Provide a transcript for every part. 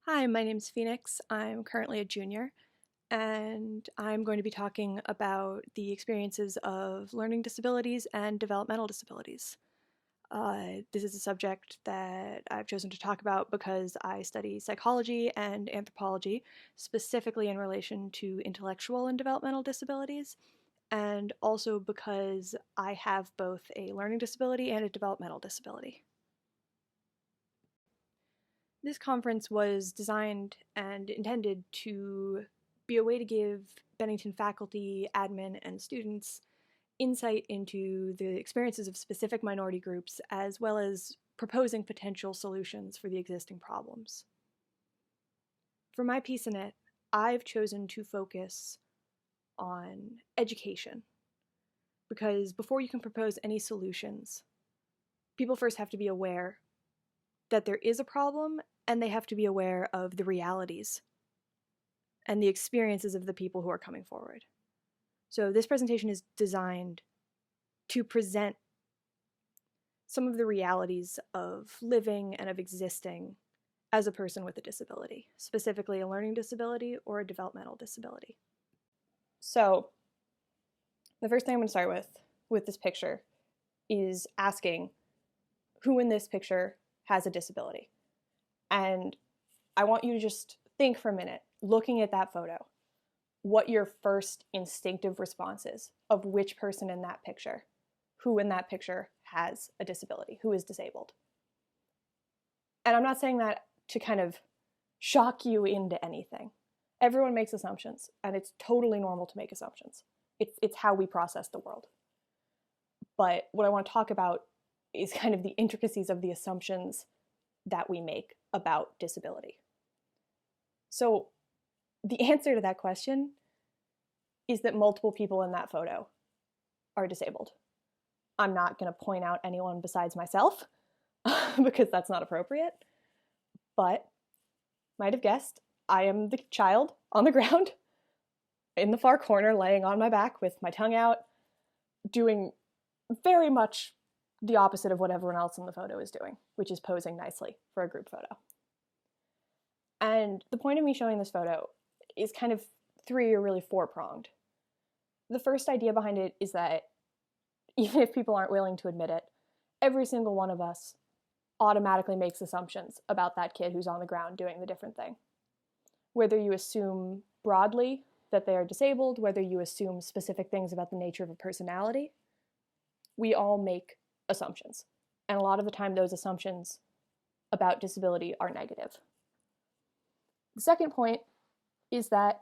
Hi, my name's Phoenix. I'm currently a junior, and I'm going to be talking about the experiences of learning disabilities and developmental disabilities. This is a subject that I've chosen to talk about because I study psychology and anthropology, specifically in relation to intellectual and developmental disabilities, and also because I have both a learning disability and a developmental disability. This conference was designed and intended to be a way to give Bennington faculty, admin, and students insight into the experiences of specific minority groups, as well as proposing potential solutions for the existing problems. For my piece in it, I've chosen to focus on education, because before you can propose any solutions, people first have to be aware that there is a problem, and they have to be aware of the realities and the experiences of the people who are coming forward. So this presentation is designed to present some of the realities of living and of existing as a person with a disability, specifically a learning disability or a developmental disability. So the first thing I'm going to start with this picture is asking who in this picture has a disability. And I want you to just think for a minute, looking at that photo, what your first instinctive response is of which person in that picture, who in that picture has a disability, who is disabled. And I'm not saying that to kind of shock you into anything. Everyone makes assumptions, and it's totally normal to make assumptions. It's how we process the world. But what I want to talk about is kind of the intricacies of the assumptions that we make about disability. So the answer to that question is that multiple people in that photo are disabled. I'm not going to point out anyone besides myself because that's not appropriate, but might have guessed, I am the child on the ground in the far corner laying on my back with my tongue out, doing very much the opposite of what everyone else in the photo is doing, which is posing nicely for a group photo. And the point of me showing this photo is kind of three or really four-pronged. The first idea behind it is that even if people aren't willing to admit it, every single one of us automatically makes assumptions about that kid who's on the ground doing the different thing. Whether you assume broadly that they are disabled, whether you assume specific things about the nature of a personality, we all make assumptions. And a lot of the time those assumptions about disability are negative. The second point is that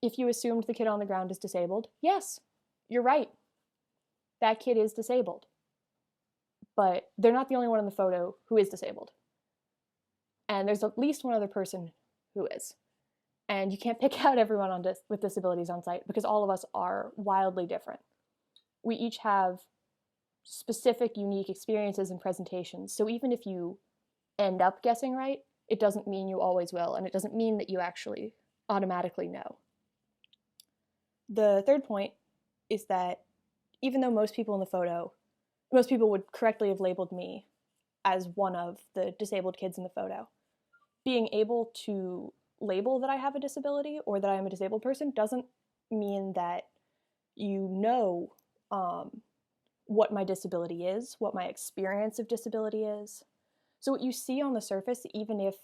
if you assumed the kid on the ground is disabled, yes, you're right. That kid is disabled. But they're not the only one in the photo who is disabled. And there's at least one other person who is. And you can't pick out everyone with disabilities on site because all of us are wildly different. We each have specific, unique experiences and presentations. So even if you end up guessing right, it doesn't mean you always will, and it doesn't mean that you actually automatically know. The third point is that even though most people in the photo, most people would correctly have labeled me as one of the disabled kids in the photo, being able to label that I have a disability or that I am a disabled person doesn't mean that you know what my disability is, what my experience of disability is. So what you see on the surface, even if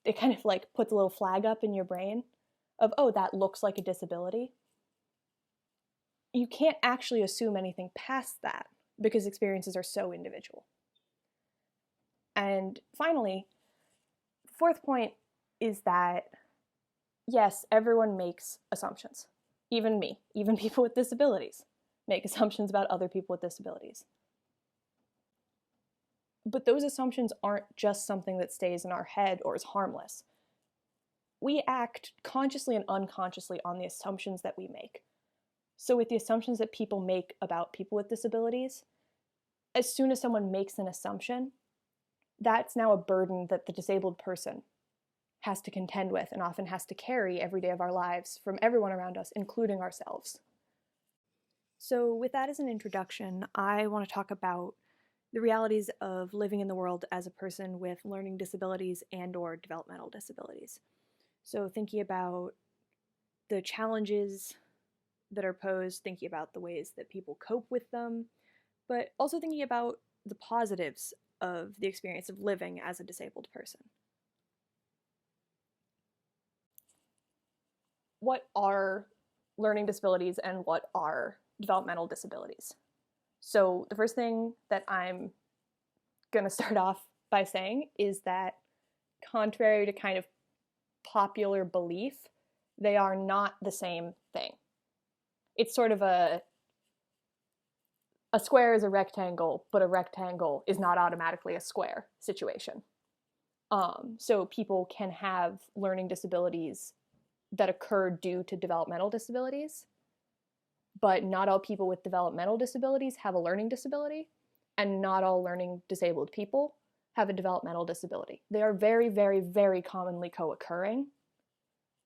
it kind of like puts a little flag up in your brain of, oh, that looks like a disability, you can't actually assume anything past that because experiences are so individual. And finally, the fourth point is that, yes, everyone makes assumptions. Even me, even people with disabilities make assumptions about other people with disabilities. But those assumptions aren't just something that stays in our head or is harmless. We act consciously and unconsciously on the assumptions that we make. So with the assumptions that people make about people with disabilities, as soon as someone makes an assumption, that's now a burden that the disabled person has to contend with and often has to carry every day of our lives from everyone around us, including ourselves. So with that as an introduction, I want to talk about the realities of living in the world as a person with learning disabilities and or developmental disabilities. So thinking about the challenges that are posed, thinking about the ways that people cope with them, but also thinking about the positives of the experience of living as a disabled person. What are learning disabilities and what are developmental disabilities? So the first thing that I'm going to start off by saying is that, contrary to kind of popular belief, they are not the same thing. It's sort of a square is a rectangle, but a rectangle is not automatically a square situation. So people can have learning disabilities that occur due to developmental disabilities, but not all people with developmental disabilities have a learning disability, and not all learning disabled people have a developmental disability. They are very, very, very commonly co-occurring,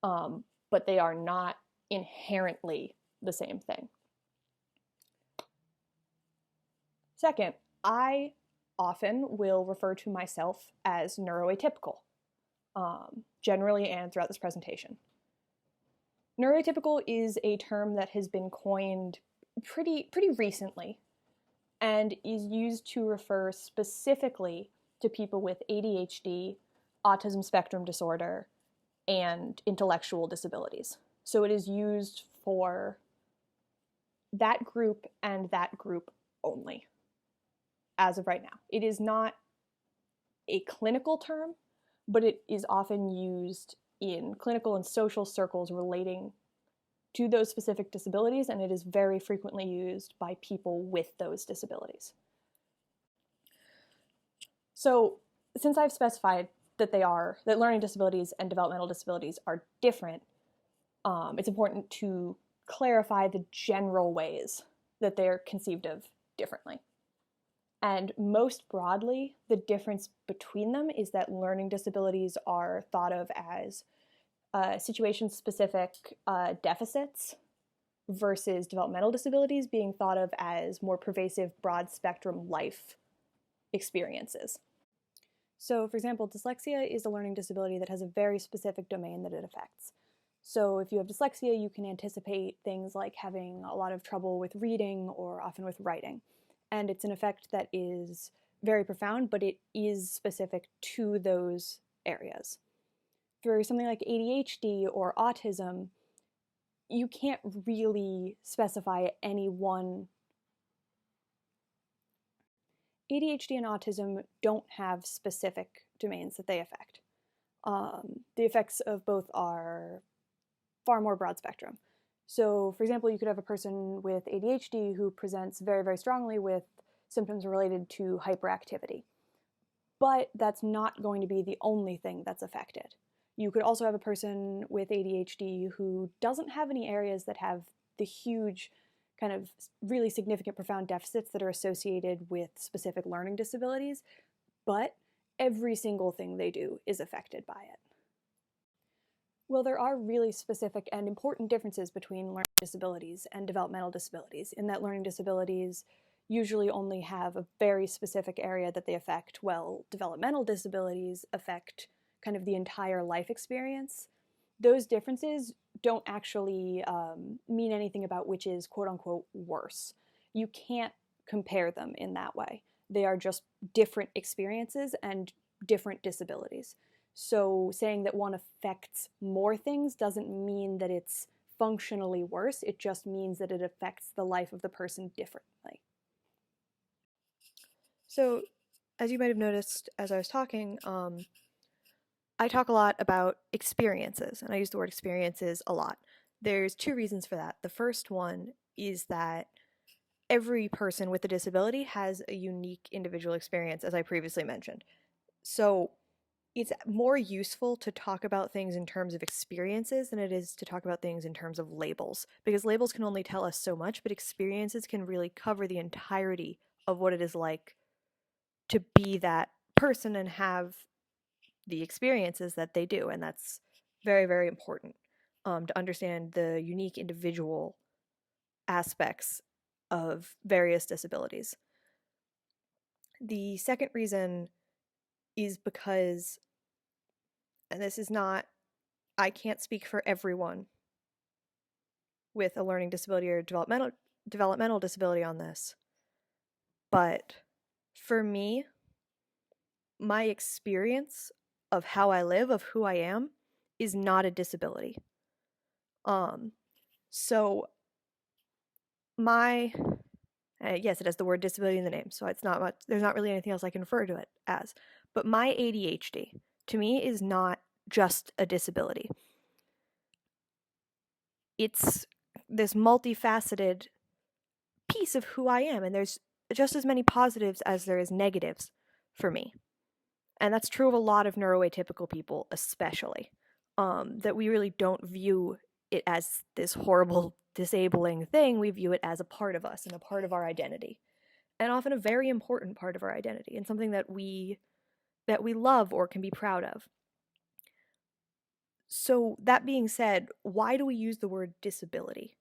but they are not inherently the same thing. Second, I often will refer to myself as neuroatypical, generally and throughout this presentation. Neuroatypical is a term that has been coined pretty recently and is used to refer specifically to people with ADHD, autism spectrum disorder, and intellectual disabilities. So it is used for that group and that group only, as of right now. It is not a clinical term, but it is often used in clinical and social circles relating to those specific disabilities, and it is very frequently used by people with those disabilities. So, since I've specified that learning disabilities and developmental disabilities are different, it's important to clarify the general ways that they're conceived of differently. And most broadly, the difference between them is that learning disabilities are thought of as situation-specific deficits versus developmental disabilities being thought of as more pervasive, broad-spectrum life experiences. So, for example, dyslexia is a learning disability that has a very specific domain that it affects. So if you have dyslexia, you can anticipate things like having a lot of trouble with reading or often with writing. And it's an effect that is very profound, but it is specific to those areas. For something like ADHD or autism, you can't really specify any one. ADHD and autism don't have specific domains that they affect. The effects of both are far more broad spectrum. So, for example, you could have a person with ADHD who presents very, very strongly with symptoms related to hyperactivity. But that's not going to be the only thing that's affected. You could also have a person with ADHD who doesn't have any areas that have the huge kind of really significant profound deficits that are associated with specific learning disabilities, but every single thing they do is affected by it. Well, there are really specific and important differences between learning disabilities and developmental disabilities, in that learning disabilities usually only have a very specific area that they affect, while developmental disabilities affect kind of the entire life experience. Those differences don't actually mean anything about which is quote-unquote worse. You can't compare them in that way. They are just different experiences and different disabilities. So saying that one affects more things doesn't mean that it's functionally worse. It just means that it affects the life of the person differently. So, as you might have noticed as I was talking, I talk a lot about experiences, and I use the word experiences a lot. There's two reasons for that. The first one is that every person with a disability has a unique individual experience, as I previously mentioned. So it's more useful to talk about things in terms of experiences than it is to talk about things in terms of labels, because labels can only tell us so much, but experiences can really cover the entirety of what it is like to be that person and have the experiences that they do, and that's very, very important to understand the unique individual aspects of various disabilities. The second reason is because, and this is not, I can't speak for everyone with a learning disability or developmental disability on this, but for me, my experience of how I live, of who I am, is not a disability. So my yes, it has the word disability in the name, so it's not much, there's not really anything else I can refer to it as. But my ADHD, to me, is not just a disability. It's this multifaceted piece of who I am, and there's just as many positives as there is negatives for me. And that's true of a lot of neuroatypical people, especially. That we really don't view it as this horrible, disabling thing. We view it as a part of us and a part of our identity. And often a very important part of our identity, and something that we love or can be proud of. So that being said, why do we use the word disability?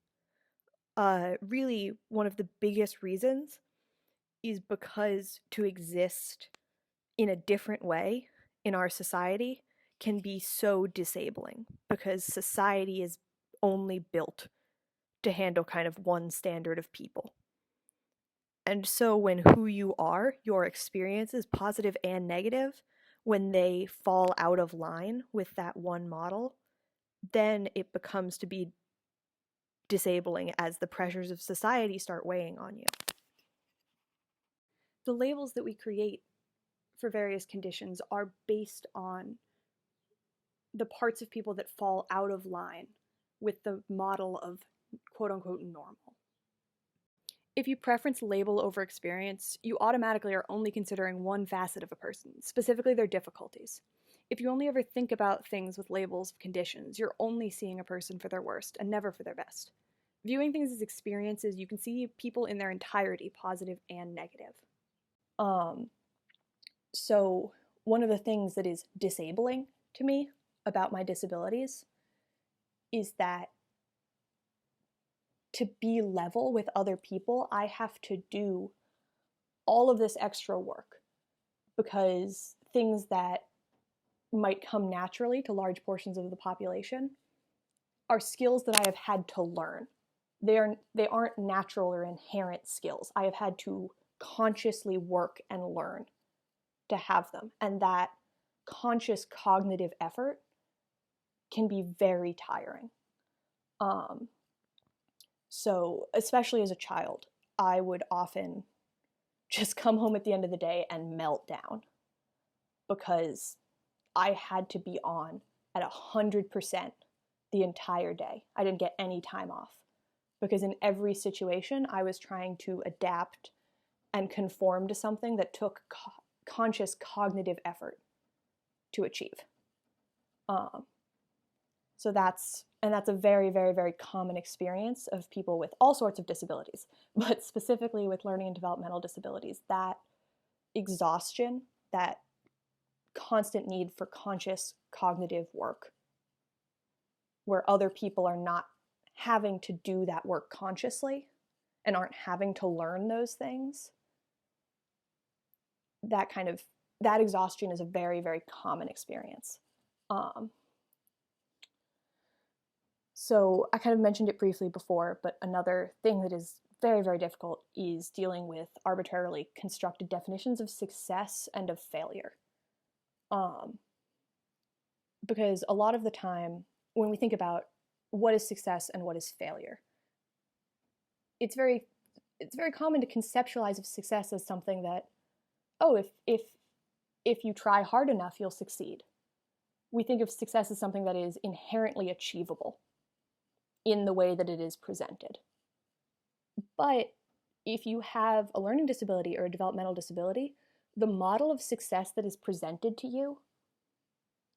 Really, one of the biggest reasons is because to exist in a different way in our society can be so disabling, because society is only built to handle kind of one standard of people. And so when who you are, your experiences, positive and negative, when they fall out of line with that one model, then it becomes to be disabling as the pressures of society start weighing on you. The labels that we create for various conditions are based on the parts of people that fall out of line with the model of quote-unquote normal. If you preference label over experience, you automatically are only considering one facet of a person, specifically their difficulties. If you only ever think about things with labels of conditions, you're only seeing a person for their worst and never for their best. Viewing things as experiences, you can see people in their entirety, positive and negative. So one of the things that is disabling to me about my disabilities is that to be level with other people, I have to do all of this extra work, because things that might come naturally to large portions of the population are skills that I have had to learn. They aren't natural or inherent skills. I have had to consciously work and learn to have them. And that conscious cognitive effort can be very tiring. So especially as a child, I would often just come home at the end of the day and melt down, because I had to be on at 100% the entire day. I didn't get any time off, because in every situation I was trying to adapt and conform to something that took conscious cognitive effort to achieve. So that's a very, very, very common experience of people with all sorts of disabilities, but specifically with learning and developmental disabilities. That exhaustion, that constant need for conscious cognitive work, where other people are not having to do that work consciously and aren't having to learn those things, that exhaustion is a very, very common experience. So I kind of mentioned it briefly before, but another thing that is very, very difficult is dealing with arbitrarily constructed definitions of success and of failure. Because a lot of the time, when we think about what is success and what is failure, it's very common to conceptualize of success as something that, oh, if you try hard enough, you'll succeed. We think of success as something that is inherently achievable in the way that it is presented. But if you have a learning disability or a developmental disability, the model of success that is presented to you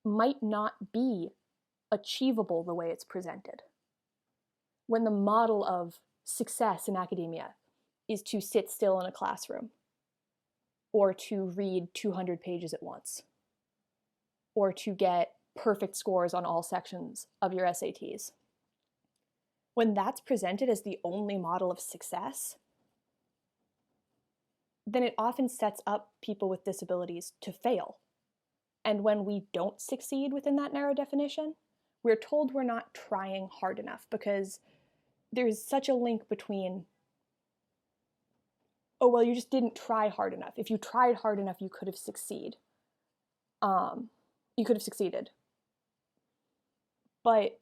might not be achievable the way it's presented. When the model of success in academia is to sit still in a classroom, or to read 200 pages at once, or to get perfect scores on all sections of your SATs. When that's presented as the only model of success, then it often sets up people with disabilities to fail. And when we don't succeed within that narrow definition, we're told we're not trying hard enough, because there's such a link between, oh, well, you just didn't try hard enough. If you tried hard enough, you could have succeeded. You could have succeeded. But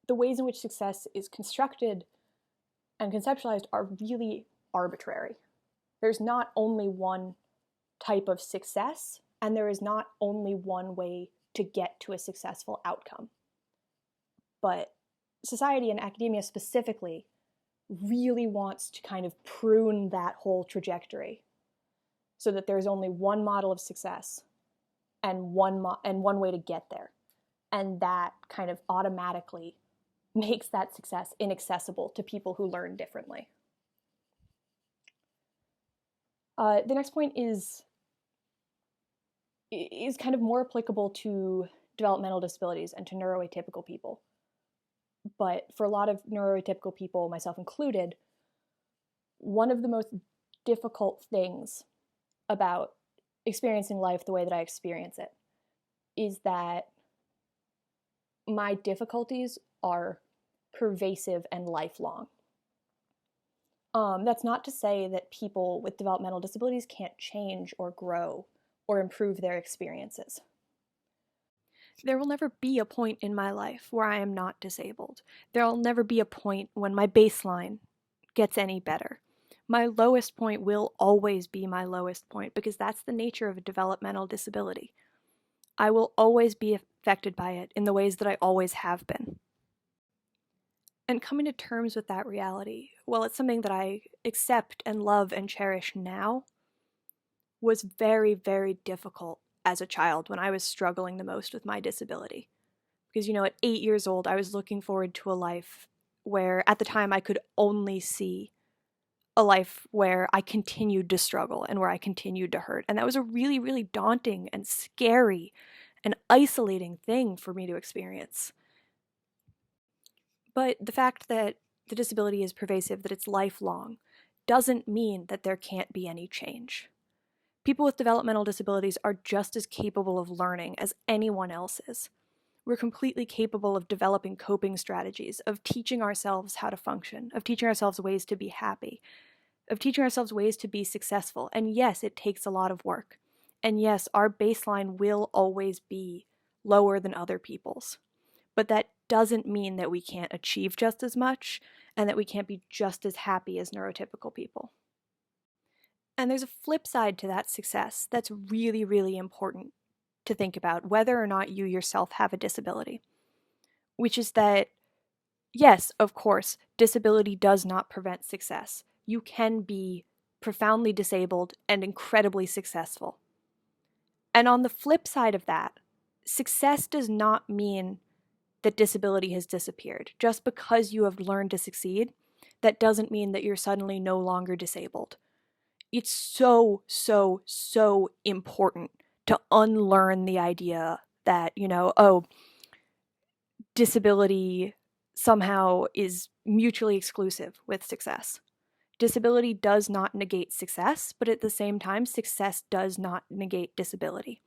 the ways in which success is constructed and conceptualized are really arbitrary. There's not only one type of success, and there is not only one way to get to a successful outcome. But society, and academia specifically, really wants to kind of prune that whole trajectory so that there's only one model of success and one way to get there. And that kind of automatically makes that success inaccessible to people who learn differently. The next point is kind of more applicable to developmental disabilities and to neuroatypical people. But for a lot of neuroatypical people, myself included, one of the most difficult things about experiencing life the way that I experience it is that my difficulties are pervasive and lifelong. That's not to say that people with developmental disabilities can't change or grow or improve their experiences. There will never be a point in my life where I am not disabled. There will never be a point when my baseline gets any better. My lowest point will always be my lowest point, because that's the nature of a developmental disability. I will always be affected by it in the ways that I always have been. And coming to terms with that reality, while it's something that I accept and love and cherish now, was very, very difficult as a child when I was struggling the most with my disability. Because, at 8 years old, I was looking forward to a life where, at the time, I could only see a life where I continued to struggle and where I continued to hurt. And that was a really, really daunting and scary and isolating thing for me to experience. But the fact that the disability is pervasive, that it's lifelong, doesn't mean that there can't be any change. People with developmental disabilities are just as capable of learning as anyone else is. We're completely capable of developing coping strategies, of teaching ourselves how to function, of teaching ourselves ways to be happy, of teaching ourselves ways to be successful. And yes, it takes a lot of work. And yes, our baseline will always be lower than other people's. But that doesn't mean that we can't achieve just as much and that we can't be just as happy as neurotypical people. And there's a flip side to that success that's really, really important to think about, whether or not you yourself have a disability, which is that, yes, of course, disability does not prevent success. You can be profoundly disabled and incredibly successful. And on the flip side of that, success does not mean that disability has disappeared. Just because you have learned to succeed, that doesn't mean that you're suddenly no longer disabled. It's so, so, so important to unlearn the idea that, disability somehow is mutually exclusive with success. Disability does not negate success, but at the same time, success does not negate disability.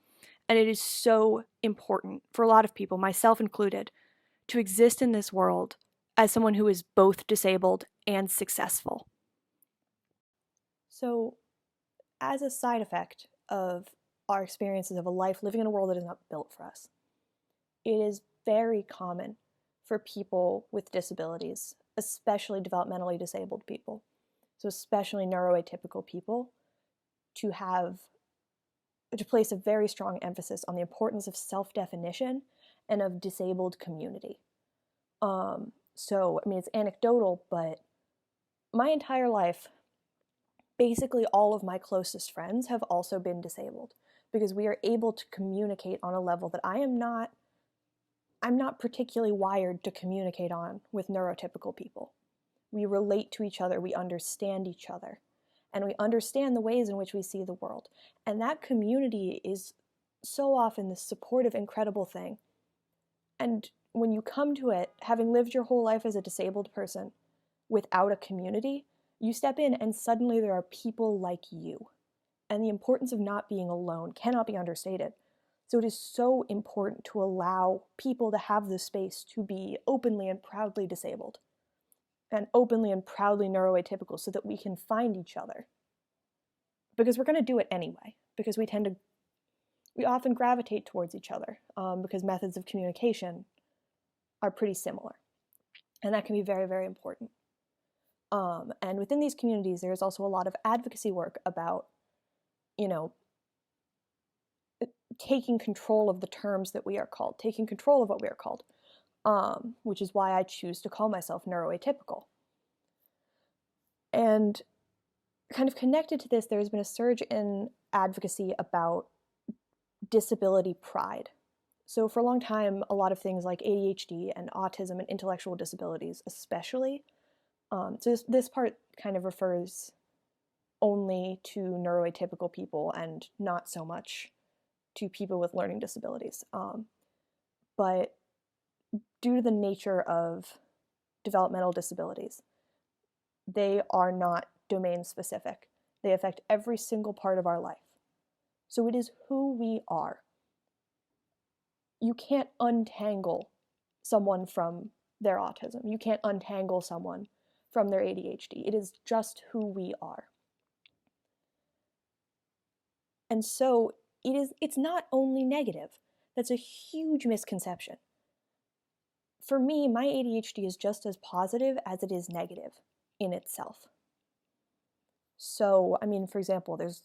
And it is so important for a lot of people, myself included, to exist in this world as someone who is both disabled and successful. So, as a side effect of our experiences of a life living in a world that is not built for us, it is very common for people with disabilities, especially developmentally disabled people, so especially neuroatypical people, to place a very strong emphasis on the importance of self-definition and of disabled community. It's anecdotal, but my entire life, basically all of my closest friends have also been disabled, because we are able to communicate on a level that I'm not particularly wired to communicate on with neurotypical people. We relate to each other, we understand each other, and we understand the ways in which we see the world. And that community is so often this supportive, incredible thing. And when you come to it, having lived your whole life as a disabled person without a community, You step in and suddenly there are people like you. And the importance of not being alone cannot be understated. So it is so important to allow people to have the space to be openly and proudly disabled and openly and proudly neuroatypical so that we can find each other. Because we're going to do it anyway, because we often gravitate towards each other because methods of communication are pretty similar. And that can be very, very important. And within these communities, there's also a lot of advocacy work about, taking control of the terms that we are called, taking control of what we are called, which is why I choose to call myself neuroatypical. And kind of connected to this, there's been a surge in advocacy about disability pride. So for a long time, a lot of things like ADHD and autism and intellectual disabilities especially, so this part kind of refers only to neuroatypical people and not so much to people with learning disabilities. But due to the nature of developmental disabilities, they are not domain specific. They affect every single part of our life. So it is who we are. You can't untangle someone from their autism. You can't untangle someone from their ADHD. It is just who we are. And so it's not only negative. That's a huge misconception. For me, my ADHD is just as positive as it is negative in itself. So, for example, there's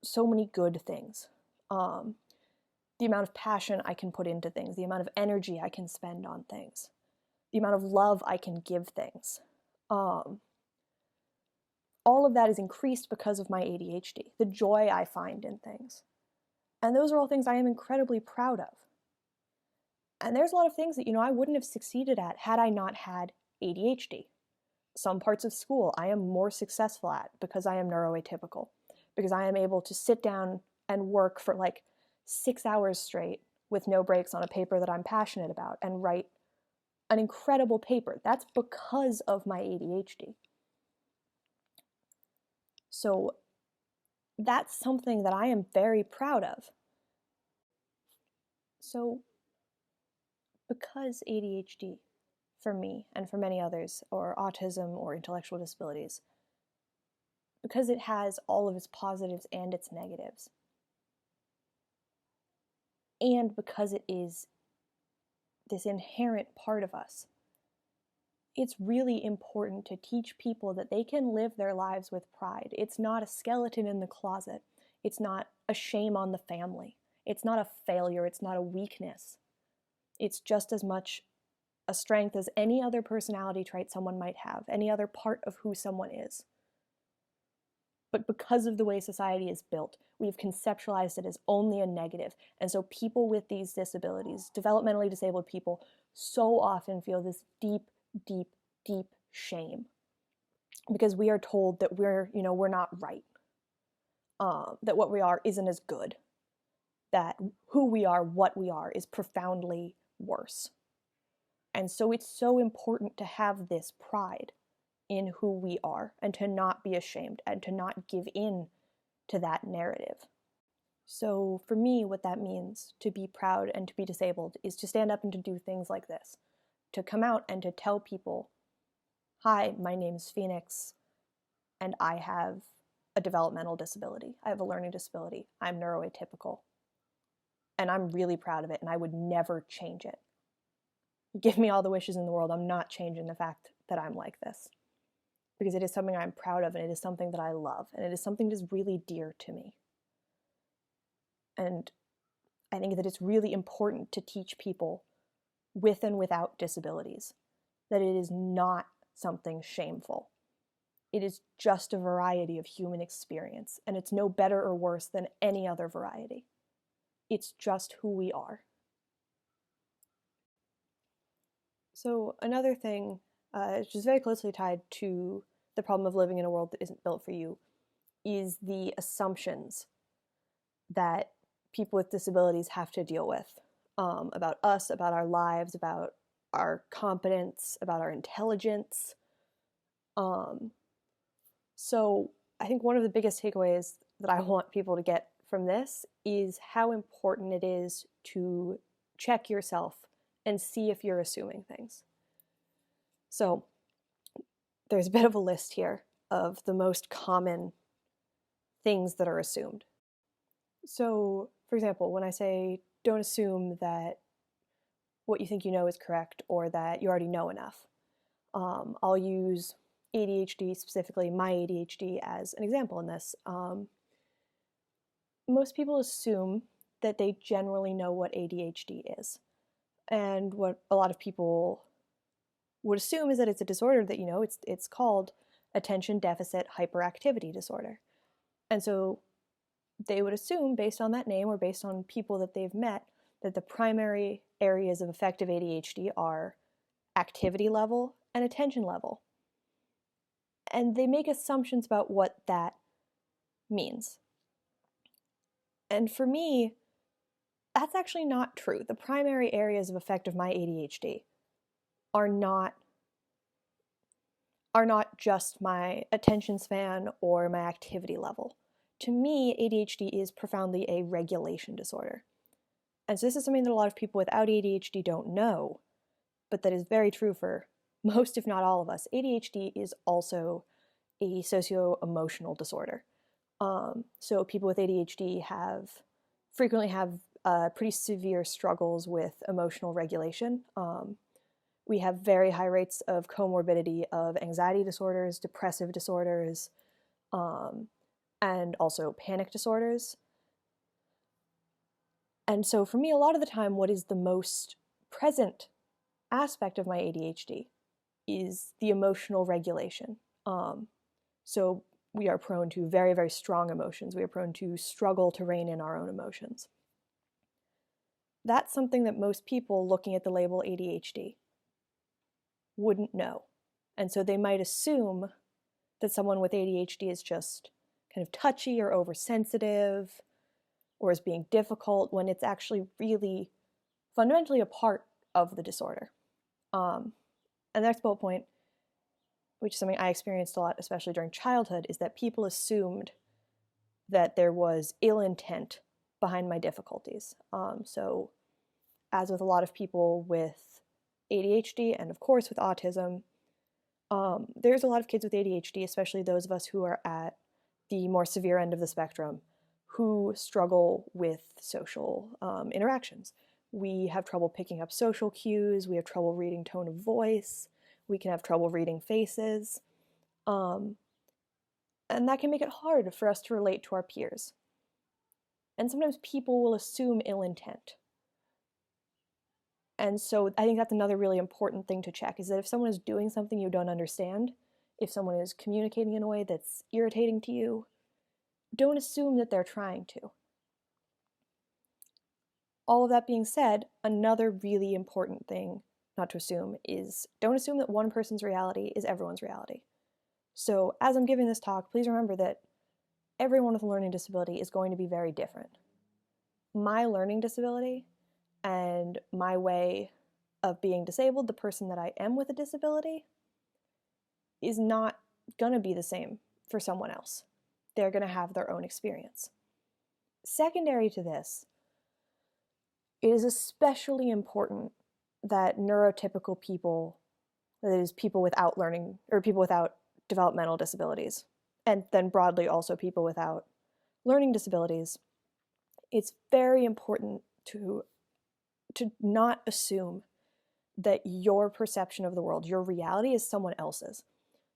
so many good things. The amount of passion I can put into things, the amount of energy I can spend on things, the amount of love I can give things. All of that is increased because of my ADHD, the joy I find in things. And those are all things I am incredibly proud of. And there's a lot of things that, I wouldn't have succeeded at had I not had ADHD. Some parts of school I am more successful at because I am neuroatypical, because I am able to sit down and work for like 6 hours straight with no breaks on a paper that I'm passionate about and write an incredible paper. That's because of my ADHD. So that's something that I am very proud of. So because ADHD, for me and for many others, or autism or intellectual disabilities, because it has all of its positives and its negatives, and because it is this inherent part of us, it's really important to teach people that they can live their lives with pride. It's not a skeleton in the closet. It's not a shame on the family. It's not a failure. It's not a weakness. It's just as much a strength as any other personality trait someone might have, any other part of who someone is. But because of the way society is built, we've conceptualized it as only a negative. And so people with these disabilities, developmentally disabled people, so often feel this deep, deep, deep shame because we are told that we're not right, that what we are isn't as good, that who we are, what we are, is profoundly worse. And so it's so important to have this pride in who we are and to not be ashamed and to not give in to that narrative. So for me, what that means to be proud and to be disabled is to stand up and to do things like this, to come out and to tell people, hi, my name's Phoenix, and I have a developmental disability. I have a learning disability. I'm neuroatypical. And I'm really proud of it, and I would never change it. Give me all the wishes in the world, I'm not changing the fact that I'm like this. Because it is something I'm proud of, and it is something that I love, and it is something that is really dear to me. And I think that it's really important to teach people with and without disabilities that it is not something shameful. It is just a variety of human experience, and it's no better or worse than any other variety. It's just who we are. So another thing, which is very closely tied to the problem of living in a world that isn't built for you, is the assumptions that people with disabilities have to deal with about us, about our lives, about our competence, about our intelligence. So I think one of the biggest takeaways that I want people to get from this is how important it is to check yourself and see if you're assuming things. So there's a bit of a list here of the most common things that are assumed. So, for example, when I say don't assume that what you think you know is correct or that you already know enough, I'll use ADHD, specifically my ADHD, as an example in this. Most people assume that they generally know what ADHD is. And what a lot of people would assume is that it's a disorder that, you know, it's called attention deficit hyperactivity disorder. And so they would assume, based on that name or based on people that they've met, that the primary areas of effective ADHD are activity level and attention level. And they make assumptions about what that means. And for me, that's actually not true. The primary areas of effect of my ADHD are not just my attention span or my activity level. To me, ADHD is profoundly a regulation disorder. And so this is something that a lot of people without ADHD don't know, but that is very true for most, if not all of us. ADHD is also a socio-emotional disorder. So people with ADHD frequently have pretty severe struggles with emotional regulation. We have very high rates of comorbidity of anxiety disorders, depressive disorders, and also panic disorders. And so for me, a lot of the time, what is the most present aspect of my ADHD is the emotional regulation. So we are prone to very, very strong emotions. We are prone to struggle to rein in our own emotions. That's something that most people looking at the label ADHD wouldn't know. And so they might assume that someone with ADHD is just kind of touchy or oversensitive or is being difficult, when it's actually really fundamentally a part of the disorder. And the next bullet point, which is something I experienced a lot, especially during childhood, is that people assumed that there was ill intent behind my difficulties. So as with a lot of people with ADHD and of course with autism, there's a lot of kids with ADHD, especially those of us who are at the more severe end of the spectrum, who struggle with social interactions. We have trouble picking up social cues, we have trouble reading tone of voice, we can have trouble reading faces, and that can make it hard for us to relate to our peers. And sometimes people will assume ill intent. And so I think that's another really important thing to check, is that if someone is doing something you don't understand, if someone is communicating in a way that's irritating to you, don't assume that they're trying to. All of that being said, another really important thing not to assume is don't assume that one person's reality is everyone's reality. So as I'm giving this talk, please remember that everyone with a learning disability is going to be very different. My learning disability and my way of being disabled, the person that I am with a disability, is not going to be the same for someone else. They're going to have their own experience. Secondary to this, it is especially important that neurotypical people, that is, people without learning, or people without developmental disabilities, and then broadly also people without learning disabilities, it's very important to not assume that your perception of the world, your reality, is someone else's.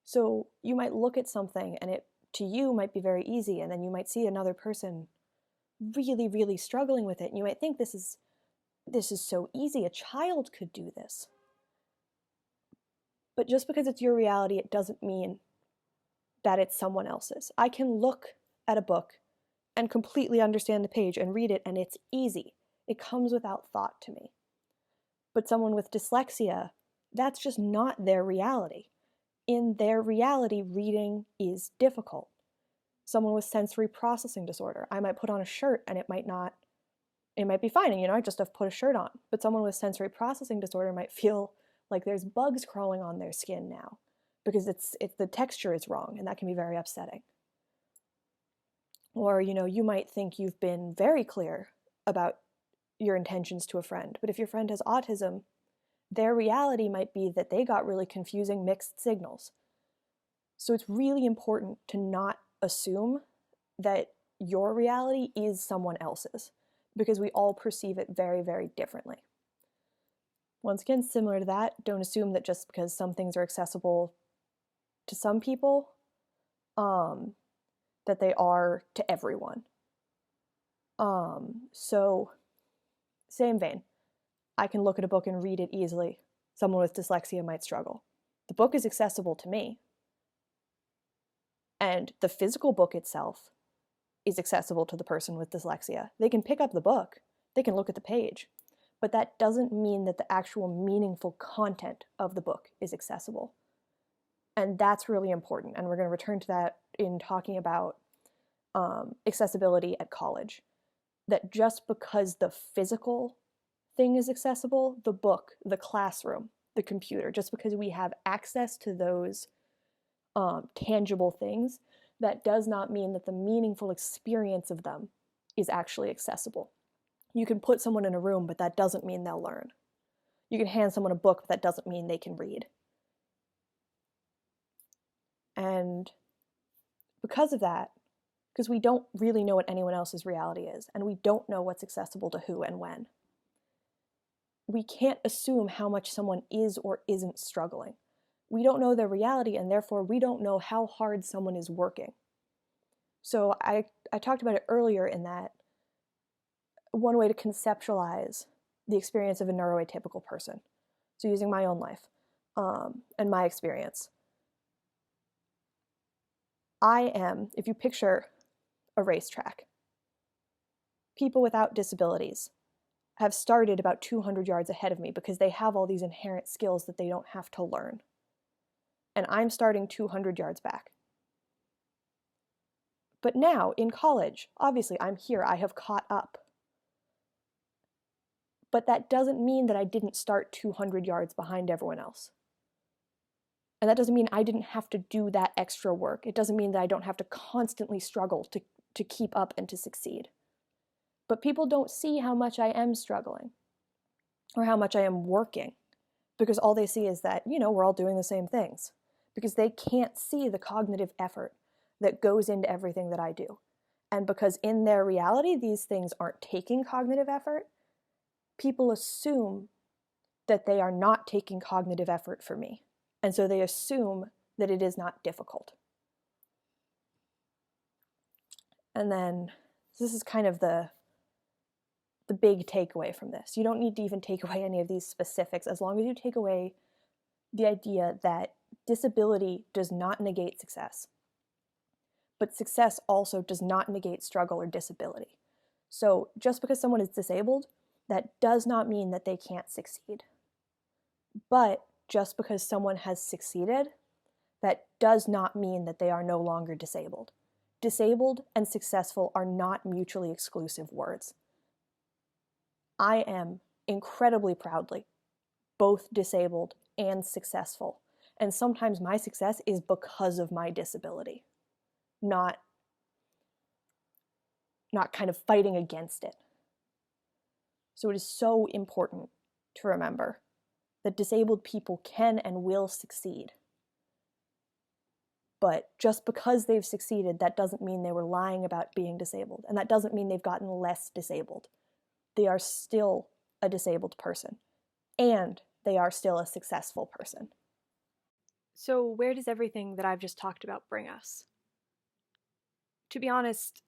So you might look at something and it, to you, might be very easy, and then you might see another person really, really struggling with it, and you might think this is so easy, a child could do this. But just because it's your reality, it doesn't mean that it's someone else's. I can look at a book and completely understand the page and read it, and it's easy. It comes without thought to me. But someone with dyslexia, that's just not their reality. In their reality, reading is difficult. Someone with sensory processing disorder, I might put on a shirt and it might be fine, and I just have put a shirt on. But someone with sensory processing disorder might feel like there's bugs crawling on their skin now, because it's the texture is wrong, and that can be very upsetting. Or, you might think you've been very clear about your intentions to a friend, but if your friend has autism, their reality might be that they got really confusing mixed signals. So it's really important to not assume that your reality is someone else's, because we all perceive it very, very differently. Once again, similar to that, don't assume that just because some things are accessible to some people, that they are to everyone. So, same vein, I can look at a book and read it easily. Someone with dyslexia might struggle. The book is accessible to me, and the physical book itself is accessible to the person with dyslexia. They can pick up the book, they can look at the page, but that doesn't mean that the actual meaningful content of the book is accessible. And that's really important, and we're going to return to that in talking about accessibility at college. That just because the physical thing is accessible, the book, the classroom, the computer, just because we have access to those tangible things, that does not mean that the meaningful experience of them is actually accessible. You can put someone in a room, but that doesn't mean they'll learn. You can hand someone a book, but that doesn't mean they can read. And because of that, because we don't really know what anyone else's reality is, and we don't know what's accessible to who and when, we can't assume how much someone is or isn't struggling. We don't know their reality, and therefore we don't know how hard someone is working. So I talked about it earlier in that one way to conceptualize the experience of a neuroatypical person, so using my own life and my experience, I am, if you picture a racetrack, people without disabilities have started about 200 yards ahead of me because they have all these inherent skills that they don't have to learn. And I'm starting 200 yards back. But now, in college, obviously I'm here, I have caught up. But that doesn't mean that I didn't start 200 yards behind everyone else. And that doesn't mean I didn't have to do that extra work. It doesn't mean that I don't have to constantly struggle to keep up and to succeed. But people don't see how much I am struggling or how much I am working, because all they see is that, we're all doing the same things, because they can't see the cognitive effort that goes into everything that I do. And because in their reality, these things aren't taking cognitive effort, people assume that they are not taking cognitive effort for me. And so they assume that it is not difficult. And then this is kind of the big takeaway from this. You don't need to even take away any of these specifics, as long as you take away the idea that disability does not negate success. But success also does not negate struggle or disability. So just because someone is disabled, that does not mean that they can't succeed. But just because someone has succeeded, that does not mean that they are no longer disabled. Disabled and successful are not mutually exclusive words. I am incredibly proudly both disabled and successful. And sometimes my success is because of my disability, not kind of fighting against it. So it is so important to remember that disabled people can and will succeed. But just because they've succeeded, that doesn't mean they were lying about being disabled. And that doesn't mean they've gotten less disabled. They are still a disabled person. And they are still a successful person. So where does everything that I've just talked about bring us? To be honest,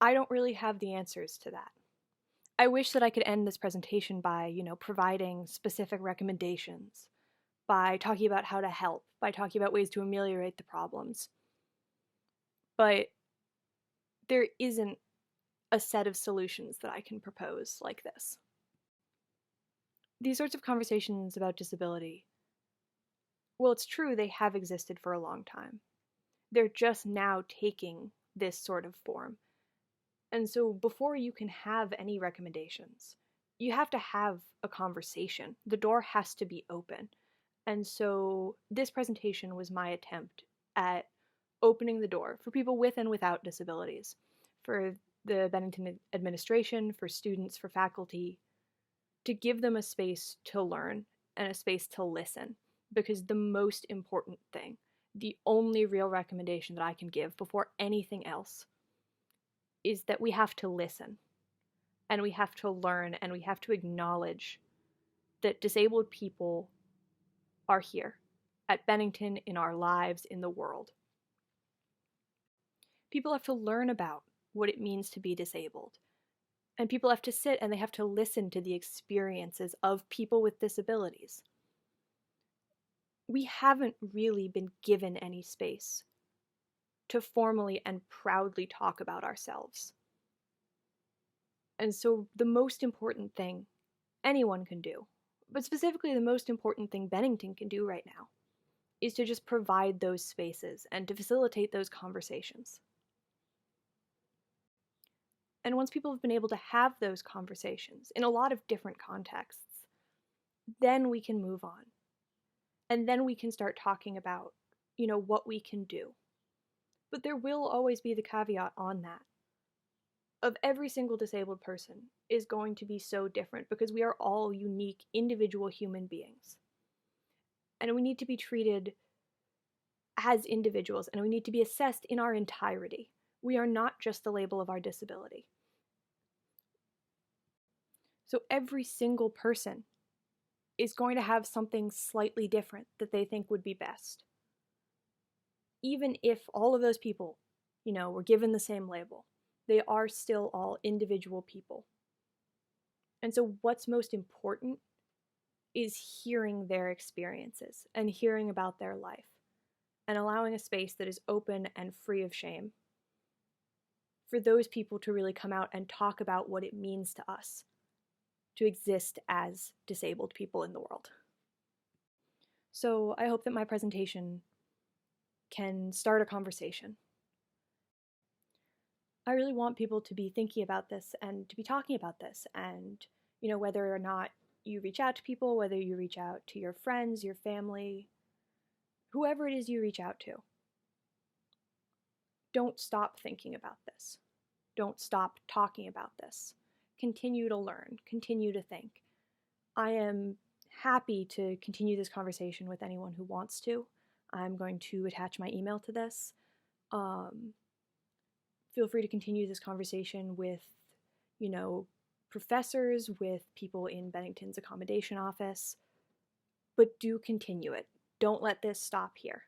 I don't really have the answers to that. I wish that I could end this presentation by, providing specific recommendations, by talking about how to help, by talking about ways to ameliorate the problems. But there isn't a set of solutions that I can propose like this. These sorts of conversations about disability, well, it's true they have existed for a long time. They're just now taking this sort of form. And so before you can have any recommendations, you have to have a conversation. The door has to be open. And so this presentation was my attempt at opening the door for people with and without disabilities, for the Bennington administration, for students, for faculty, to give them a space to learn and a space to listen. Because the most important thing, the only real recommendation that I can give before anything else, is that we have to listen and we have to learn and we have to acknowledge that disabled people are here at Bennington, in our lives, in the world. People have to learn about what it means to be disabled. And people have to sit and they have to listen to the experiences of people with disabilities. We haven't really been given any space to formally and proudly talk about ourselves. And so the most important thing anyone can do, but specifically the most important thing Bennington can do right now, is to just provide those spaces and to facilitate those conversations. And once people have been able to have those conversations in a lot of different contexts, then we can move on. And then we can start talking about, what we can do. But there will always be the caveat on that. Of every single disabled person is going to be so different because we are all unique, individual human beings. And we need to be treated as individuals, and we need to be assessed in our entirety. We are not just the label of our disability. So every single person is going to have something slightly different that they think would be best. Even if all of those people, were given the same label, they are still all individual people. And so what's most important is hearing their experiences and hearing about their life and allowing a space that is open and free of shame for those people to really come out and talk about what it means to us to exist as disabled people in the world. So I hope that my presentation can start a conversation. I really want people to be thinking about this and to be talking about this, and whether or not you reach out to people, whether you reach out to your friends, your family, whoever it is you reach out to, don't stop thinking about this. Don't stop talking about this. Continue to learn, continue to think. I am happy to continue this conversation with anyone who wants to. I'm going to attach my email to this. Feel free to continue this conversation with, professors, with people in Bennington's accommodation office, but do continue it. Don't let this stop here.